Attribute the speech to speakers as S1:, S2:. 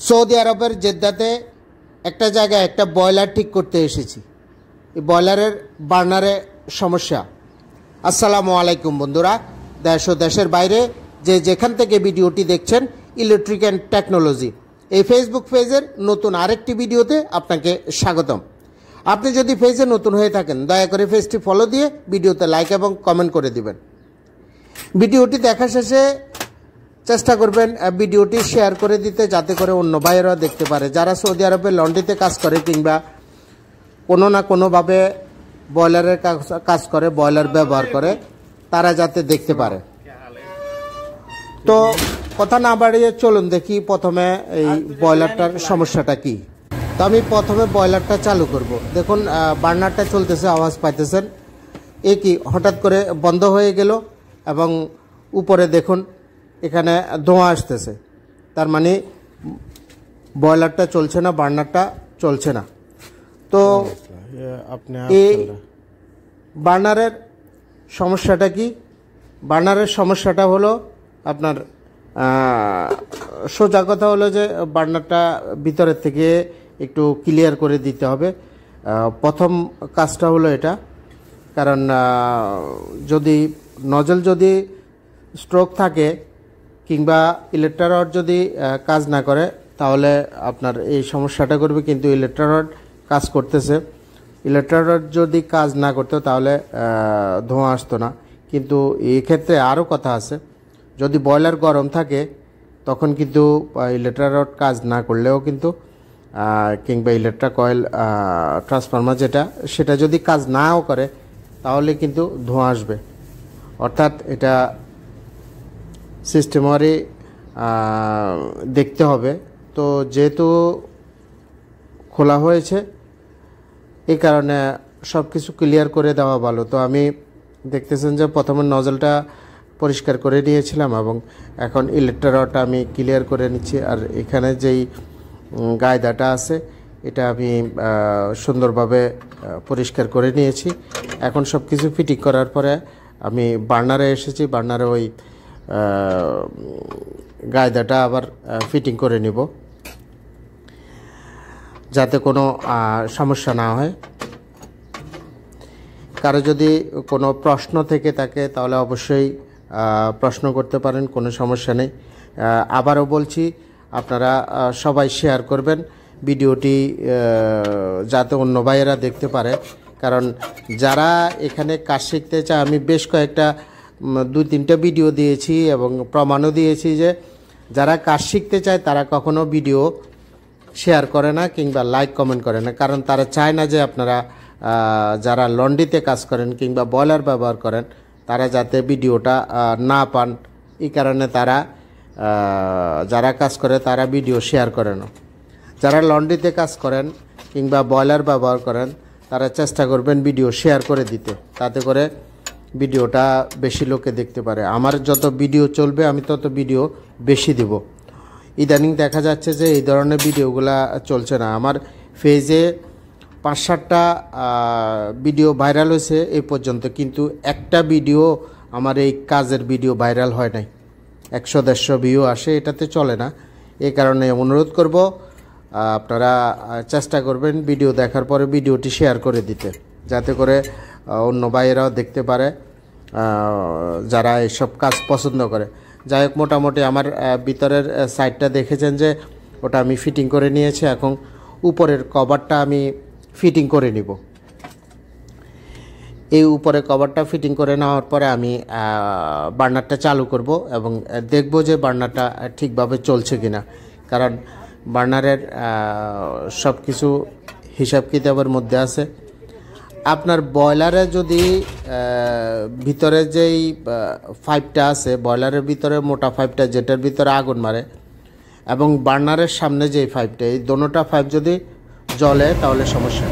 S1: Saudi আরবের জেদ্দাতে একটা জায়গায় একটা বয়লার ঠিক করতে এসেছি। এই বয়লারের বার্নারে সমস্যা। আসসালামু আলাইকুম বন্ধুরা, দেশ ও দেশের বাইরে যে যেখান থেকে ভিডিওটি দেখছেন, ইলেকট্রিক অ্যান্ড টেকনোলজি এই ফেসবুক পেজের নতুন আরেকটি ভিডিওতে আপনাকে স্বাগতম। আপনি যদি পেজে নতুন হয়ে থাকেন, দয়া করে পেজটি ফলো দিয়ে ভিডিওতে লাইক এবং কমেন্ট করে দিবেন। ভিডিওটি দেখা শেষে চেষ্টা করবেন ভিডিওটি শেয়ার করে দিতে, যাতে করে অন্য ভাইয়েরা দেখতে পারে, যারা সৌদি আরবে লন্ড্রিতে কাজ করে কিংবা কোনো না কোনোভাবে বয়লারের কাজ করে, বয়লার ব্যবহার করে, তারা যাতে দেখতে পারে। তো কথা না বাড়িয়ে চলুন দেখি প্রথমে এই বয়লারটার সমস্যাটা কি। তো আমি প্রথমে বয়লারটা চালু করব। দেখুন বার্নারটা চলতেছে, আওয়াজ পাইতেছেন। এ কি হঠাৎ করে বন্ধ হয়ে গেল এবং উপরে দেখুন এখানে ধোঁয়া আসতেছে, তার মানে বয়লারটা চলছে না, বার্নারটা চলছে না। তো এই বার্নারের সমস্যাটা কি? বার্নারের সমস্যাটা হলো আপনার সোজা কথা হলো যে বার্নারটা ভিতরের থেকে একটু ক্লিয়ার করে দিতে হবে। প্রথম কাজটা হলো এটা, কারণ যদি নজল যদি স্ট্রোক থাকে কিংবা ইলেকট্রিক রড যদি কাজ না করে, তাহলে আপনার এই সমস্যাটা করবে। কিন্তু ইলেকট্রিক রড কাজ করতেছে, ইলেকট্রিক রড যদি কাজ না করতো তাহলে ধোঁয়া আসতো না। কিন্তু এই ক্ষেত্রে আরও কথা আছে, যদি বয়লার গরম থাকে তখন কিন্তু ইলেকট্রিক রড কাজ না করলেও কিন্তু কিংবা ইলেকট্রিক কয়েল ট্রান্সফরমার সেটা যদি কাজ নাও করে তাহলে কিন্তু ধোঁয়া আসবে। অর্থাৎ এটা সিস্টেমারি দেখতে হবে। তো যেহেতু খোলা হয়েছে, এই কারণে সব কিছু ক্লিয়ার করে দেওয়া ভালো। তো আমি দেখতেছেন যে প্রথমে নজলটা পরিষ্কার করে নিয়েছিলাম এবং এখন ইলেকট্রিক রডটা আমি ক্লিয়ার করে নিচ্ছি। আর এখানে যেই গায়দাটা আছে এটা আমি সুন্দরভাবে পরিষ্কার করে নিয়েছি। এখন সব কিছু ফিটিং করার পরে আমি বার্নারে এসেছি। বার্নারে ওই গায়দাটা আবার ফিটিং করে নিব, যাতে কোনো সমস্যা না হয়। কারো যদি কোনো প্রশ্ন থেকে থাকে তাহলে অবশ্যই প্রশ্ন করতে পারেন, কোনো সমস্যা নেই। আবারও বলছি, আপনারা সবাই শেয়ার করবেন ভিডিওটি, যাতে অন্য ভাইয়েরা দেখতে পারে। কারণ যারা এখানে কাজ শিখতে চায়, আমি বেশ কয়েকটা 2-3টা ভিডিও দিয়েছি এবং প্রমাণও দিয়েছি যে যারা কাজ শিখতে চায় তারা কখনো ভিডিও শেয়ার করে না কিংবা লাইক কমেন্ট করে না। কারণ তারা চায় না যে আপনারা যারা লন্ড্রিতে কাজ করেন কিংবা বয়লার ব্যবহার করেন তারা যাতে ভিডিওটা না পান। এই কারণে তারা যারা কাজ করে তারা ভিডিও শেয়ার করে না। যারা লন্ড্রিতে কাজ করেন কিংবা বয়লার ব্যবহার করেন তারা চেষ্টা করবেন ভিডিও শেয়ার করে দিতে, তাতে করে ভিডিওটা বেশি লোকে দেখতে পারে। আমার যত ভিডিও চলবে আমি তত ভিডিও বেশি দিব। ইদানিং দেখা যাচ্ছে যে এই ধরনের ভিডিওগুলা চলছে না। আমার পেজে 5-7টা ভিডিও ভাইরাল হয়েছে এই পর্যন্ত, কিন্তু একটা ভিডিও আমার এই কাজের ভিডিও ভাইরাল হয় নাই। 100-150 ভিউ আসে, এটাতে চলে না। এই কারণে অনুরোধ করব, আপনারা চেষ্টা করবেন ভিডিও দেখার পরে ভিডিওটি শেয়ার করে দিতে, যাতে করে অন্য ভাইয়েরাও দেখতে পারে যারা এইসব কাজ পছন্দ করে। যাই হোক, মোটামুটি আমার ভিতরের সাইডটা দেখেছেন যে ওটা আমি ফিটিং করে নিয়েছি। এখন উপরের কভারটা আমি ফিটিং করে নিব। এই উপরে কভারটা ফিটিং করে নেওয়ার পরে আমি বার্নারটা চালু করব এবং দেখব যে বার্নারটা ঠিকভাবে চলছে কিনা। কারণ বার্নারের সব কিছু হিসাব কিতাবের মধ্যে আছে। আপনার বয়লারে যদি ভিতরে যেই পাইপটা আছে, বয়লারের ভিতরে মোটা পাইপটা যেটার ভিতরে আগুন মারে, এবং বার্নারের সামনে যেই পাইপটা, এই দোনোটা পাইপ যদি জ্বলে তাহলে সমস্যা।